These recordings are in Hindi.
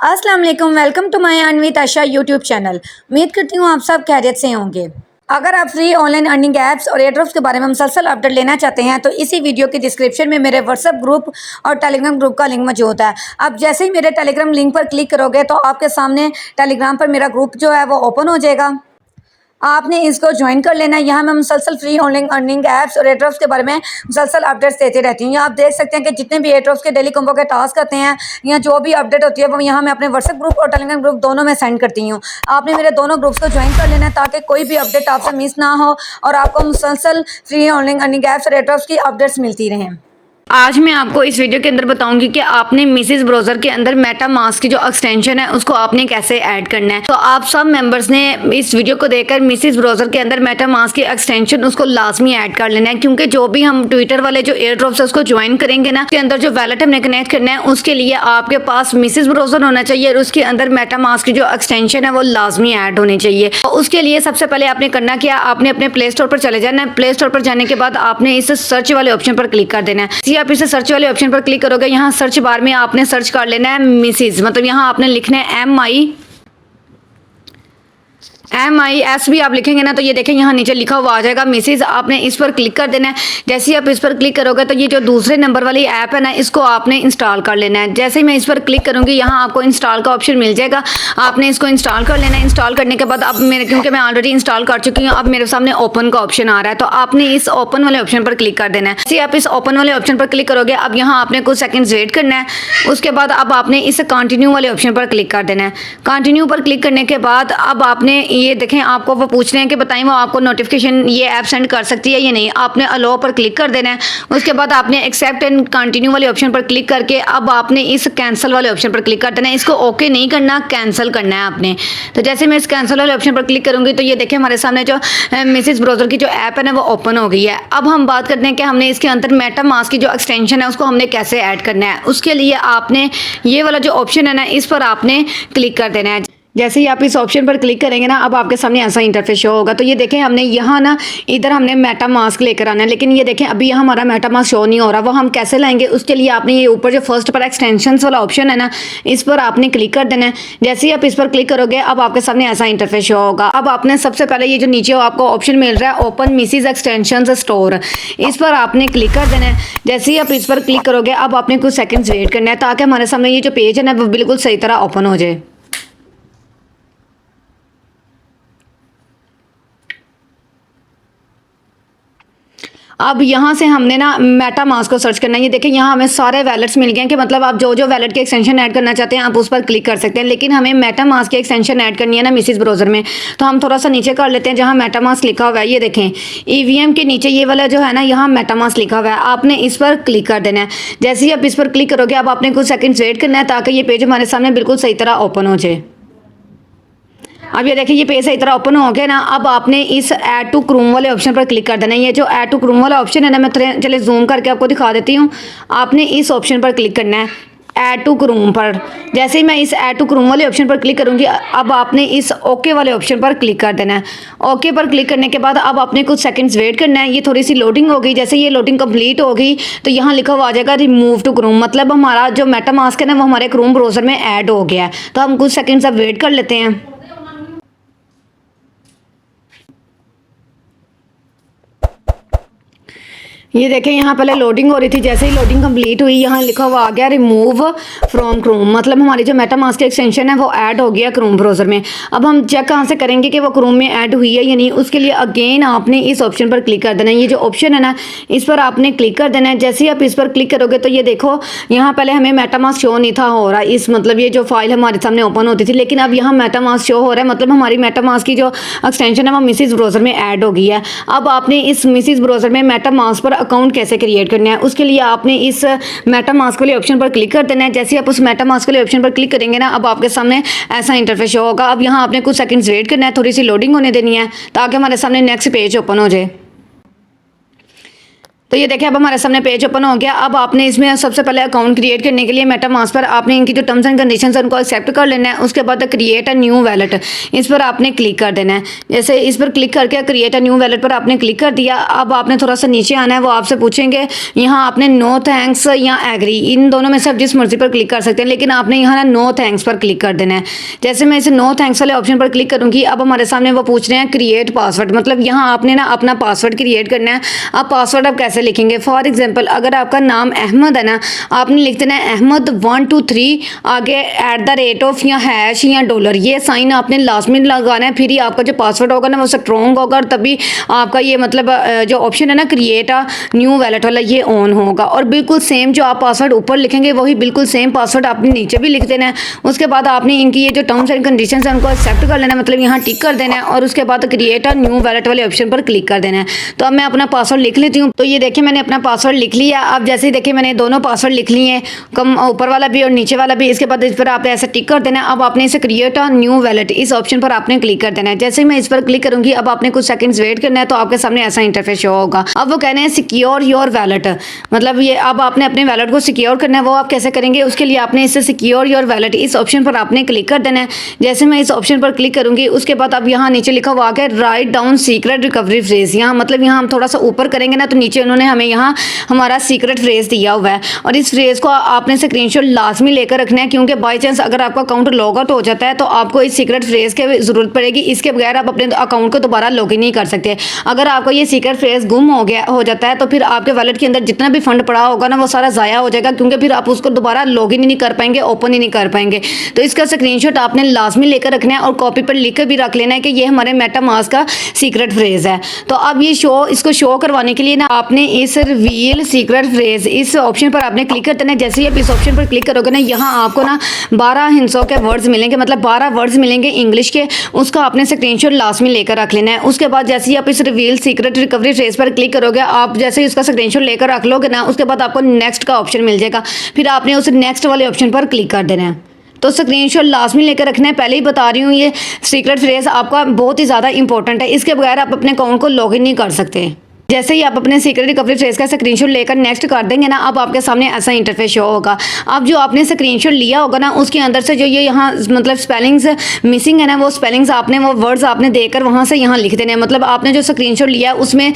अस्सलाम वालेकुम, welcome to my Anvit Asha YouTube channel. उम्मीद करती हूँ आप सब खैरियत से होंगे। अगर आप फ्री ऑनलाइन अर्निंग ऐप्स और एयरड्रॉप्स के बारे में मुसलसल अपडेट लेना चाहते हैं तो इसी वीडियो के डिस्क्रिप्शन में मेरे व्हाट्सएप ग्रुप और टेलीग्राम ग्रुप का लिंक मौजूद है। आप जैसे ही मेरे टेलीग्राम लिंक पर क्लिक करोगे तो आपके सामने टेलीग्राम पर मेरा ग्रुप जो है वो ओपन हो जाएगा। आपने इसको ज्वाइन कर लेना है। यहाँ मैं मुसलसल फ्री ऑनलाइन अर्निंग ऐप्स और एयरड्रॉप्स के बारे में मुसलसल अपडेट्स देते रहती हूँ। आप देख सकते हैं कि जितने भी एयरड्रॉप्स के डेली कॉम्बो के टास्क आते हैं या जो भी अपडेट होती है वो यहाँ मैं अपने व्हाट्सएप ग्रुप और टेलीग्राम ग्रुप दोनों में सेंड करती हूँ। आपने मेरे दोनों ग्रुप्स को ज्वाइन कर लेना है ताकि कोई भी अपडेट आपसे मिस ना हो और आपको मुसलसल फ्री ऑनलाइन अर्निंग ऐप्स और एयरड्रॉप्स की अपडेट्स मिलती रहें। आज मैं आपको इस वीडियो के अंदर बताऊंगी कि आपने मिसेस ब्राउज़र के अंदर मेटा मास्क की जो एक्सटेंशन है उसको आपने कैसे ऐड करना है। तो आप सब मेंबर्स ने इस वीडियो को देखकर मिसेस ब्राउज़र के अंदर मेटा मास्क की एक्सटेंशन उसको लाजमी ऐड कर लेना है, क्योंकि जो भी हम ट्विटर वाले जो एयर ड्रॉप्स है उसको ज्वाइन करेंगे ना, उसके अंदर जो वैलेट हमने कनेक्ट करना है उसके लिए आपके पास मिसेस ब्राउज़र होना चाहिए और उसके अंदर मेटा मास्क की जो एक्सटेंशन है वो लाजमी ऐड होनी चाहिए। तो उसके लिए सबसे पहले आपने करना क्या, आपने अपने प्ले स्टोर पर चले जाना है। प्ले स्टोर पर जाने के बाद आपने इस सर्च वाले ऑप्शन पर क्लिक कर देना है। आप इसे सर्च वाले ऑप्शन पर क्लिक करोगे, यहाँ सर्च बार में आपने सर्च कर लेना है मिसेज, मतलब यहाँ आपने लिखना है MIS भी आप लिखेंगे ना तो ये देखें यहाँ नीचे लिखा हुआ आ जाएगा मिसेज। आपने इस पर क्लिक कर देना है। जैसे ही आप इस पर क्लिक करोगे तो ये जो दूसरे नंबर वाली ऐप है ना इसको आपने इंस्टॉल कर लेना है। जैसे ही मैं इस पर क्लिक करूंगी यहाँ आपको इंस्टॉल का ऑप्शन मिल जाएगा, आपने इसको इंस्टॉल कर लेना है। इंस्टॉल करने के बाद अब मेरे क्योंकि मैं ऑलरेडी इंस्टॉल कर चुकी हूँ अब मेरे सामने ओपन का ऑप्शन आ रहा है, तो आपने इस ओपन वाले ऑप्शन पर क्लिक कर देना है। जैसे आप इस ओपन वाले ऑप्शन पर क्लिक करोगे अब यहाँ आपने कुछ सेकंड्स वेट करना है। उसके बाद अब आपने इस कंटिन्यू वाले ऑप्शन पर क्लिक कर देना है। कंटिन्यू पर क्लिक करने के बाद अब आपने ये देखें आपको वो पूछ रहे हैं कि बताएं वो आपको नोटिफिकेशन ये ऐप सेंड कर सकती है या नहीं। आपने अलो पर क्लिक कर देना है। उसके बाद आपने एक्सेप्ट एंड कंटिन्यू वाले ऑप्शन पर क्लिक करके अब आपने इस कैंसिल वाले ऑप्शन पर क्लिक कर देना है। इसको ओके नहीं करना, कैंसिल करना है आपने। तो जैसे मैं इस कैंसिल वाले ऑप्शन पर क्लिक करूंगी तो ये देखें हमारे सामने जो मिसेस ब्राउज़र की जो ऐप है ना वो ओपन हो गई है। अब हम बात करते हैं कि हमने इसके अंदर मेटा मास्क की जो एक्सटेंशन है उसको हमने कैसे ऐड करना है। उसके लिए आपने ये वाला जो ऑप्शन है ना इस पर आपने क्लिक कर देना है। जैसे ही आप इस ऑप्शन पर क्लिक करेंगे ना अब आपके सामने ऐसा इंटरफेस शो होगा। तो ये देखें हमने यहाँ ना इधर हमने मेटा मास्क लेकर आना है, लेकिन ये देखें अभी यहाँ हमारा मेटा मास्क शो नहीं हो रहा। वो हम कैसे लाएंगे उसके लिए आपने ये ऊपर जो फर्स्ट पर एक्सटेंशंस वाला ऑप्शन है ना इस पर आपने क्लिक कर देना है। जैसे ही आप इस पर क्लिक करोगे अब आपके सामने ऐसा इंटरफेस शो होगा। अब आपने सबसे पहले ये जो नीचे आपको ऑप्शन मिल रहा है ओपन मिसेस एक्सटेंशन स्टोर, इस पर आपने क्लिक कर देना है। जैसे ही आप इस पर क्लिक करोगे अब आपने कुछ सेकेंड्स वेट करना है ताकि हमारे सामने ये जो पेज है ना वो बिल्कुल सही तरह ओपन हो जाए। अब यहाँ से हमने ना मेटा मास्क को सर्च करना है। ये देखें यहाँ हमें सारे वैलेट्स मिल गए हैं कि मतलब आप जो जो वैलेट की एक्सटेंशन ऐड करना चाहते हैं आप उस पर क्लिक कर सकते हैं, लेकिन हमें मेटा मास्क की एक्सटेंशन ऐड करनी है ना मिसेस ब्राउज़र में। तो हम थोड़ा सा नीचे कर लेते हैं जहाँ मेटा मास्क लिखा हुआ है। ये देखें EVM के नीचे ये वाला जो है ना यहाँ मेटा मास्क लिखा हुआ है, आपने इस पर क्लिक कर देना है। जैसे ही आप इस पर क्लिक करोगे अब आपने कुछ सेकेंड्स वेट करना है ताकि ये पेज हमारे सामने बिल्कुल सही तरह ओपन हो जाए। अब ये देखिए ये पेज सही तरह ओपन हो गया ना। अब आपने इस ऐड टू क्रोम वाले ऑप्शन पर क्लिक कर देना है। ये जो ऐड टू क्रोम वाला ऑप्शन है ना मैं चले जूम करके आपको दिखा देती हूँ। आपने इस ऑप्शन पर क्लिक करना है ऐड टू क्रोम पर। जैसे ही मैं इस ऐड टू क्रोम वाले ऑप्शन पर क्लिक करूँगी अब आपने इस ओके वाले ऑप्शन पर क्लिक कर देना है। ओके पर क्लिक करने के बाद अब आपने कुछ सेकंड्स वेट करना है। ये थोड़ी सी लोडिंग हो गई। जैसे ये लोडिंग कंप्लीट हो गई तो यहाँ लिखा हुआ आ जाएगा रिमूव टू क्रोम, मतलब हमारा जो मेटा मास्क है ना वो हमारे क्रोम ब्राउज़र में ऐड हो गया है। तो हम कुछ सेकेंड्स अब वेट कर लेते हैं। ये देखें यहाँ पहले लोडिंग हो रही थी, जैसे ही लोडिंग कंप्लीट हुई यहाँ लिखा हुआ आ गया रिमूव फ्रॉम क्रोम, मतलब हमारी जो मेटा मास्क की एक्सटेंशन है वो ऐड हो गया क्रोम ब्राउज़र में। अब हम चेक कहाँ से करेंगे कि वो क्रोम में ऐड हुई है या नहीं, उसके लिए अगेन आपने इस ऑप्शन पर क्लिक कर देना है। ये जो ऑप्शन है ना इस पर आपने क्लिक कर देना है। जैसे ही आप इस पर क्लिक करोगे तो ये देखो यहाँ पहले हमें मेटा मास्क शो नहीं था हो रहा, इस मतलब ये जो फाइल हमारे सामने ओपन होती थी, लेकिन अब यहाँ मेटा मास्क शो हो रहा है, मतलब हमारी मेटा मास्क की जो एक्सटेंशन है वो मिसेस ब्राउज़र में ऐड हो गई है। अब आपने इस मिसेस ब्राउज़र में मेटा मास्क पर अकाउंट कैसे क्रिएट करना है उसके लिए आपने इस मेटा मास्क वाले ऑप्शन पर क्लिक कर देना है। जैसे आप उस मेटा मास्क वाले ऑप्शन पर क्लिक करेंगे ना अब आपके सामने ऐसा इंटरफेस शो होगा। अब यहाँ आपने कुछ सेकंड्स वेट करना है, थोड़ी सी लोडिंग होने देनी है ताकि हमारे सामने नेक्स्ट पेज ओपन हो जाए। तो ये देखिए अब हमारे सामने पेज ओपन हो गया। अब आपने इसमें सबसे पहले अकाउंट क्रिएट करने के लिए मेटामास्क पर आपने इनकी जो टर्म्स एंड कंडीशंस है उनको एक्सेप्ट कर लेना है। उसके बाद क्रिएट अ न्यू वैलेट इस पर आपने क्लिक कर देना है। जैसे इस पर क्लिक करके क्रिएट अ न्यू वैलेट पर आपने क्लिक कर दिया। अब आपने थोड़ा सा नीचे आना है, वो आपसे पूछेंगे यहाँ आपने नो थैंक्स या एग्री, इन दोनों में से आप जिस मर्जी पर क्लिक कर सकते हैं, लेकिन आपने यहाँ ना नो थैंक्स पर क्लिक कर देना है। जैसे मैं इसे नो थैंक्स वाले ऑप्शन पर क्लिक करूँगी, अब हमारे सामने वो पूछ रहे हैं क्रिएट पासवर्ड, मतलब यहाँ आपने ना अपना पासवर्ड क्रिएट करना है। अब पासवर्ड आप कैसे लिखेंगे, फॉर एग्जाम्पल अगर आपका नाम अहमद है ना, आपने लिख देना है अहमद 1 2 3 आगे @ या हैश या डॉलर, ये साइन आपने लास्ट में लगाना है। फिर ही आपका जो पासवर्ड होगा ना वो स्ट्रॉन्ग होगा और तभी आपका ये मतलब जो ऑप्शन है ना क्रिएट अ न्यू वैलेट वाला ये ऑन होगा। और बिल्कुल सेम जो आप पासवर्ड ऊपर लिखेंगे वही बिल्कुल सेम पासवर्ड आपने नीचे भी लिख देना है। उसके बाद आपने इनकी ये जो टर्म्स एंड कंडीशंस है उनको एक्सेप्ट कर लेना है, मतलब यहाँ टिक कर देना है और उसके बाद क्रिएट अ न्यू वैलेट वाले ऑप्शन पर क्लिक कर देना है। तो अब मैं अपना पासवर्ड लिख लेती हूँ। तो ये देखिए मैंने अपना पासवर्ड लिख लिया। अब जैसे ही देखिए मैंने दोनों पासवर्ड लिख लिए हैं, कम ऊपर वाला भी और नीचे वाला भी। इसके बाद इस पर आपने ऐसे टिक कर देना है। अब आपने इसे क्रिएट अ न्यू वैलेट इस ऑप्शन पर आपने क्लिक कर देना है। जैसे ही मैं इस पर क्लिक करूंगी अब आपने कुछ सेकंड्स वेट करना है, तो आपके सामने ऐसा इंटरफेस शो होगा। अब वो कहने हैं सिक्योर योर वैलेट, मतलब ये अब आपने अपने वैलेट को सिक्योर करना है। वो आप कैसे करेंगे, उसके लिए आपने इसे सिक्योर योर वैलेट इस ऑप्शन पर आपने क्लिक कर देना है। जैसे मैं इस ऑप्शन पर क्लिक करूंगी उसके बाद अब यहाँ नीचे लिखा हुआ है write down secret recovery phrase. यहाँ मतलब यहाँ हम थोड़ा सा ऊपर करेंगे ना तो नीचे उन्होंने हमें यहाँ हमारा सीक्रेट फ्रेज दिया हुआ है और इस फ्रेज को आपने स्क्रीनशॉट लाजमी लेकर रखना है, क्योंकि बाई चांस अगर आपका अकाउंट लॉग आउट हो जाता है तो आपको इस सीक्रेट फ्रेज की जरूरत पड़ेगी। इसके बगैर आप अपने अकाउंट को दोबारा लॉग इन नहीं कर सकते। अगर आपको ये सीक्रेट फ्रेज गुम हो जाता है तो फिर आपके वैलेट के अंदर जितना भी फंड पड़ा होगा ना वो सारा ज़ाया हो जाएगा, क्योंकि फिर आप उसको दोबारा लॉग इन ही नहीं कर पाएंगे, ओपन ही नहीं कर पाएंगे। तो इसका स्क्रीनशॉट आपने लाजमी लेकर रखना है और कॉपी पर लिख कर भी रख लेना है कि ये हमारे मेटामास्क का सीक्रेट फ्रेज है। तो अब ये इसको शो करवाने के लिए ना आपने इस रिवील सीक्रेट फ्रेज इस ऑप्शन पर आपने क्लिक कर देना है। जैसे ही आप इस ऑप्शन पर क्लिक करोगे ना यहाँ आपको ना 12 हिस्सों के वर्ड्स मिलेंगे, मतलब 12 वर्ड्स मिलेंगे इंग्लिश के, उसका आपने स्क्रीनशॉट लास्ट में लेकर रख लेना है। उसके बाद जैसे ही आप इस रिवील सीक्रेट रिकवरी फ्रेज पर क्लिक करोगे, आप जैसे ही उसका स्क्रीनशॉट लेकर रख लोगे ना उसके बाद आपको नेक्स्ट का ऑप्शन मिल जाएगा। फिर आपने उस नेक्स्ट वाले ऑप्शन पर क्लिक कर देना है। तो स्क्रीनशॉट लास्ट में लेकर रखना है। पहले ही बता रही हूँ ये सीक्रेट फ्रेज आपका बहुत ही ज़्यादा इंपॉर्टेंट है, इसके बगैर आप अपने अकाउंट को लॉग इन नहीं कर सकते। जैसे ही आप अपने सीक्रेट रिकवरी फ्रेज का स्क्रीनशॉट लेकर नेक्स्ट कर देंगे ना, अब आपके सामने ऐसा इंटरफेस शो होगा। अब जो आपने स्क्रीनशॉट लिया होगा ना उसके अंदर से जो ये यहाँ मतलब स्पेलिंग्स मिसिंग है ना, वो स्पेलिंग्स आपने वो वर्ड्स आपने देकर वहाँ से यहाँ लिख देने हैं। मतलब आपने जो स्क्रीनशॉट लिया है उसमें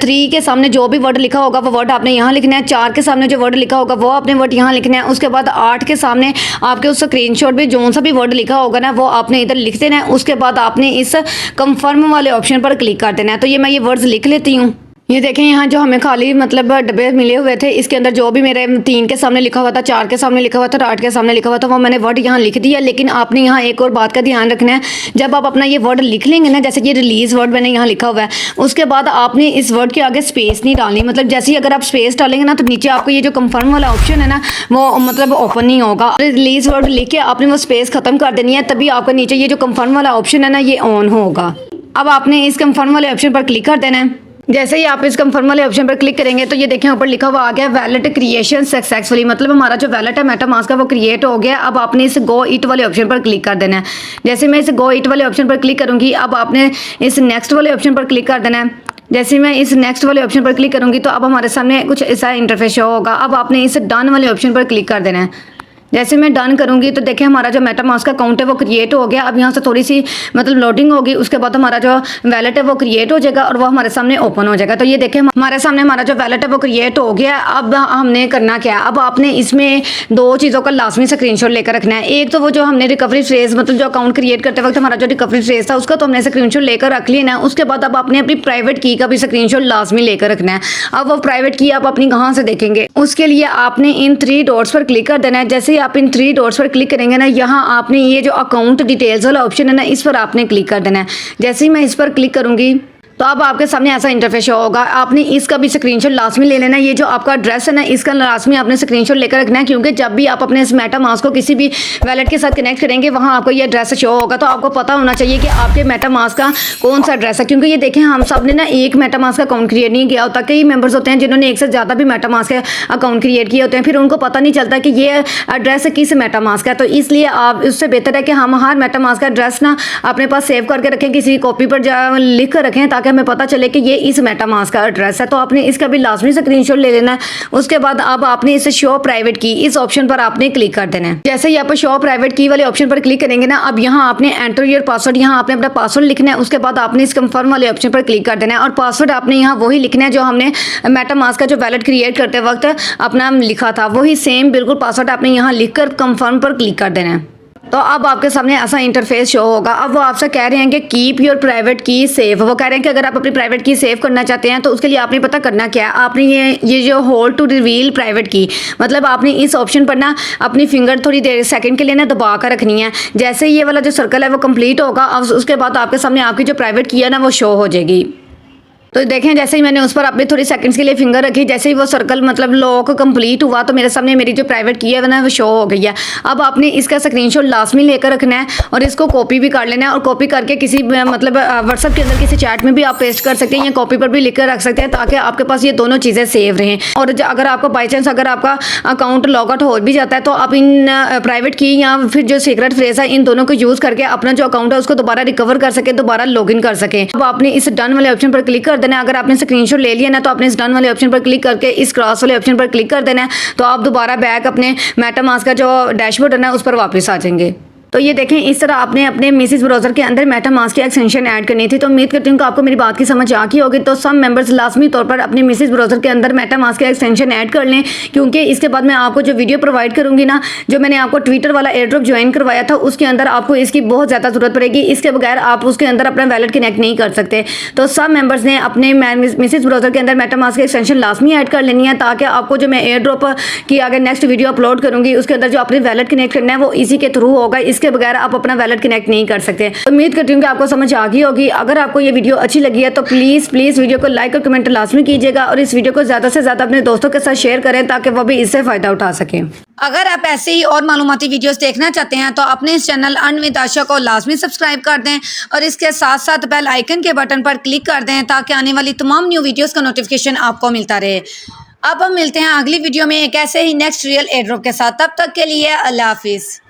3 के सामने जो भी वर्ड लिखा होगा वो वर्ड आपने यहाँ लिखना है। 4 के सामने जो वर्ड लिखा होगा वो आपने वर्ड यहाँ लिखना है। उसके बाद 8 के सामने आपके उस स्क्रीनशॉट में जो सा भी वर्ड लिखा होगा ना वो आपने इधर लिख देना है। उसके बाद आपने इस कंफर्म वाले ऑप्शन पर क्लिक कर देना है। तो ये मैं ये वर्ड्स लिख लेती हूँ। ये देखें यहाँ जो हमें खाली मतलब डब्बे मिले हुए थे, इसके अंदर जो भी मेरे 3 के सामने लिखा हुआ था, 4 के सामने लिखा हुआ था और 8 के सामने लिखा हुआ था वो मैंने वर्ड यहाँ लिख दिया। लेकिन आपने यहाँ एक और बात का ध्यान रखना है, जब आप अपना ये वर्ड लिख लेंगे ना, जैसे ये रिलीज वर्ड मैंने यहाँ लिखा हुआ है, उसके बाद आपने इस वर्ड के आगे स्पेस नहीं डालनी। मतलब जैसे ही अगर आप स्पेस डालेंगे ना तो नीचे आपको ये जो कंफर्म वाला ऑप्शन है ना वो मतलब ओपन नहीं होगा। रिलीज वर्ड लिख के आपने वो स्पेस खत्म कर देनी है, तभी आपका नीचे ये जो कंफर्म वाला ऑप्शन है ना ये ऑन होगा। अब आपने इस कंफर्म वाले ऑप्शन पर क्लिक कर देना है। जैसे ही आप इस कंफर्म वाले ऑप्शन पर क्लिक करेंगे तो ये देखें ऊपर लिखा हुआ आ गया वैलेट क्रिएशन सक्सेसफुली, मतलब हमारा जो वैलेट है मेटामास्क का वो क्रिएट हो गया। अब आपने इस गो इट वाले ऑप्शन पर क्लिक कर देना है। जैसे मैं इस गो इट वाले ऑप्शन पर क्लिक करूंगी अब आपने इस नेक्स्ट वाले ऑप्शन पर क्लिक कर देना है। जैसे मैं इस नेक्स्ट वाले ऑप्शन पर क्लिक करूंगी तो अब हमारे सामने कुछ ऐसा इंटरफेस शो होगा। अब आपने इस डन वाले ऑप्शन पर क्लिक कर देना है। जैसे मैं डन करूंगी तो देखिए हमारा जो मेटामास्क का अकाउंट है वो क्रिएट हो गया। अब यहाँ से थोड़ी सी मतलब लोडिंग होगी, उसके बाद हमारा जो वैलेट है वो क्रिएट हो जाएगा और वो हमारे सामने ओपन हो जाएगा। तो ये देखिए हमारे सामने हमारा जो वैलेट है वो क्रिएट हो गया। अब हमने करना क्या है, अब आपने इसमें 2 चीज़ों का लाजमी स्क्रीनशॉट लेकर रखना है। एक तो वो जो हमने रिकवरी फ्रेज मतलब जो अकाउंट क्रिएट करते वक्त हमारा जो रिकवरी फ्रेज था उसका तो हमने स्क्रीनशॉट लेकर रख लेना है। उसके बाद अब आपने अपनी प्राइवेट की का भी स्क्रीनशॉट लाजमी लेकर रखना है। अब वो प्राइवेट की आप अपनी कहाँ से देखेंगे, उसके लिए आपने इन 3 डॉट्स पर क्लिक कर देना है। जैसे ही आप इन 3 डॉट्स पर क्लिक करेंगे ना यहाँ आपने ये जो अकाउंट डिटेल्स वाला ऑप्शन है ना इस पर आपने क्लिक कर देना है। जैसे ही मैं इस पर क्लिक करूंगी तो अब आपके सामने ऐसा इंटरफेस शो होगा। आपने इसका भी स्क्रीनशॉट लाजमी ले लेना है। ये जो आपका एड्रेस है ना इसका लाजमी आपने स्क्रीनशॉट लेकर रखना है, क्योंकि जब भी आप अपने इस मेटामास्क को किसी भी वैलेट के साथ कनेक्ट करेंगे वहाँ आपको ये एड्रेस शो होगा। तो आपको पता होना चाहिए कि आपके मेटामास्क का कौन सा एड्रेस है, क्योंकि ये देखें हम सब ने ना एक मेटामास्क का अकाउंट क्रिएट नहीं किया होता। कई मेंबर्स होते हैं जिन्होंने एक से ज़्यादा भी मेटामास्क का अकाउंट क्रिएट किए होते हैं, फिर उनको पता नहीं चलता कि ये एड्रेस किस मेटामास्क है। तो इसलिए आप उससे बेहतर है कि हम हर मेटामास्क का एड्रेस ना अपने पास सेव करके रखें, किसी कॉपी पर लिख कर रखें, ताकि ताकि हमें पता चले कि ये इस मेटामास्क का एड्रेस है। तो आपने इसका भी लाजमी स्क्रीनशॉट ले लेना है। उसके बाद अब आपने इसे शो प्राइवेट की इस ऑप्शन पर आपने क्लिक कर देना है। जैसे ही आप शो प्राइवेट की वाले ऑप्शन पर क्लिक करेंगे ना, अब यहाँ आपने एंटर योर पासवर्ड, यहाँ आपने अपना पासवर्ड लिखना है। उसके बाद आपने इस कंफर्म वाले ऑप्शन पर क्लिक कर देना है और पासवर्ड आपने यहाँ वही लिखना है जो हमने मेटामास्क का जो वैलेट क्रिएट करते वक्त अपना लिखा था, वही सेम बिल्कुल पासवर्ड आपने यहाँ लिखकर कंफर्म पर क्लिक कर देना है। तो अब आपके सामने ऐसा इंटरफेस शो होगा। अब वो आपसे कह रहे हैं कि कीप योर प्राइवेट की सेफ। वो कह रहे हैं कि अगर आप अपनी प्राइवेट की सेव करना चाहते हैं तो उसके लिए आपने पता करना क्या है, आपने ये जो होल्ड टू रिवील प्राइवेट की, मतलब आपने इस ऑप्शन पर ना अपनी फिंगर थोड़ी देर सेकंड के लिए ना दबा कर रखनी है। जैसे ही ये वाला जो सर्कल है वो कंप्लीट होगा, अब उसके बाद आपके सामने आपकी जो प्राइवेट की है ना वो शो हो जाएगी। तो देखें जैसे ही मैंने उस पर अपनी थोड़ी सेकंड्स के लिए फिंगर रखी, जैसे ही वो सर्कल मतलब लॉक कंप्लीट हुआ तो मेरे सामने मेरी जो प्राइवेट की है ना वो शो हो गई है। अब आपने इसका स्क्रीनशॉट लाजमी लेकर रखना है और इसको कॉपी भी कर लेना है और कॉपी करके किसी मतलब व्हाट्सएप के अंदर किसी चैट में भी आप पेस्ट कर सकते हैं या कॉपी पर भी लिख कर रख सकते हैं ताकि आपके पास ये दोनों चीज़ें सेव रहें। और अगर आपको बाई चांस अगर आपका अकाउंट लॉग आउट हो भी जाता है तो आप इन प्राइवेट की या फिर जो सीक्रेट फ्रेज है इन दोनों को यूज़ करके अपना जो अकाउंट है उसको दोबारा रिकवर कर सकें, दोबारा लॉग इन कर सकें। अब आपने इस डन वाले ऑप्शन पर क्लिक कर देना है। अगर आपने स्क्रीनशॉट ले लिया ना तो आपने इस डन वाले ऑप्शन पर क्लिक करके इस क्रॉस वाले ऑप्शन पर क्लिक कर देना है। तो आप दोबारा बैक अपने मेटामास्क का जो डैशबोर्ड है ना उस पर वापस आ जाएंगे। तो ये देखें इस तरह आपने अपने मिसेज ब्राउज़र के अंदर मेटामास्क की एक्सटेंशन ऐड करनी थी। तो उम्मीद करती हूँ कि आपको मेरी बात की समझ आ गई होगी। तो सब मेंबर्स लाजमी तौर पर अपने मिसेज ब्राउज़र के अंदर मेटामास्क की एक्सटेंशन ऐड कर लें, क्योंकि इसके बाद मैं आपको जो वीडियो प्रोवाइड करूँगी ना, जो मैंने आपको ट्विटर वाला एयर ड्रॉप ज्वाइन करवाया था, उसके अंदर आपको इसकी बहुत ज़्यादा ज़रूरत पड़ेगी। इसके बगैर आप उसके अंदर अपना वैलेट कनेक्ट नहीं कर सकते। तो सब मेंबर्स ने अपने मिसेज ब्राउज़र के अंदर मेटामास्क की एक्सटेंशन लाजमी ऐड कर लेनी है ताकि आपको जो मैं एयर ड्रॉप की अगर नेक्स्ट वीडियो अपलोड करूँगी उसके अंदर जो अपने वैलेट कनेक्ट करना है वो इसी के थ्रू होगा। इसके बगैर आप अपना वैलेट कनेक्ट नहीं कर सकते। उम्मीद करती हूँ कि आपको समझ आ गई होगी। अगर आपको ये वीडियो अच्छी लगी है तो प्लीज़ वीडियो को लाइक और कमेंट लाजमी कीजिएगा और इस वीडियो को ज़्यादा से ज़्यादा अपने दोस्तों के साथ शेयर करें ताकि वो भी इससे फ़ायदा उठा सकें। अगर आप ऐसे ही और मालूमाती वीडियोस देखना चाहते हैं तो अपने इस चैनल अर्न विद आशा को लाजमी सब्सक्राइब कर दें और इसके साथ साथ बेल आइकन के बटन पर क्लिक कर दें ताकि आने वाली तमाम न्यू वीडियोस का नोटिफिकेशन आपको मिलता रहे। अब हम मिलते हैं अगली वीडियो में एक ऐसे ही नेक्स्ट रियल एयर ड्रॉप के साथ। तब तक के लिए अल्लाह हाफिज़।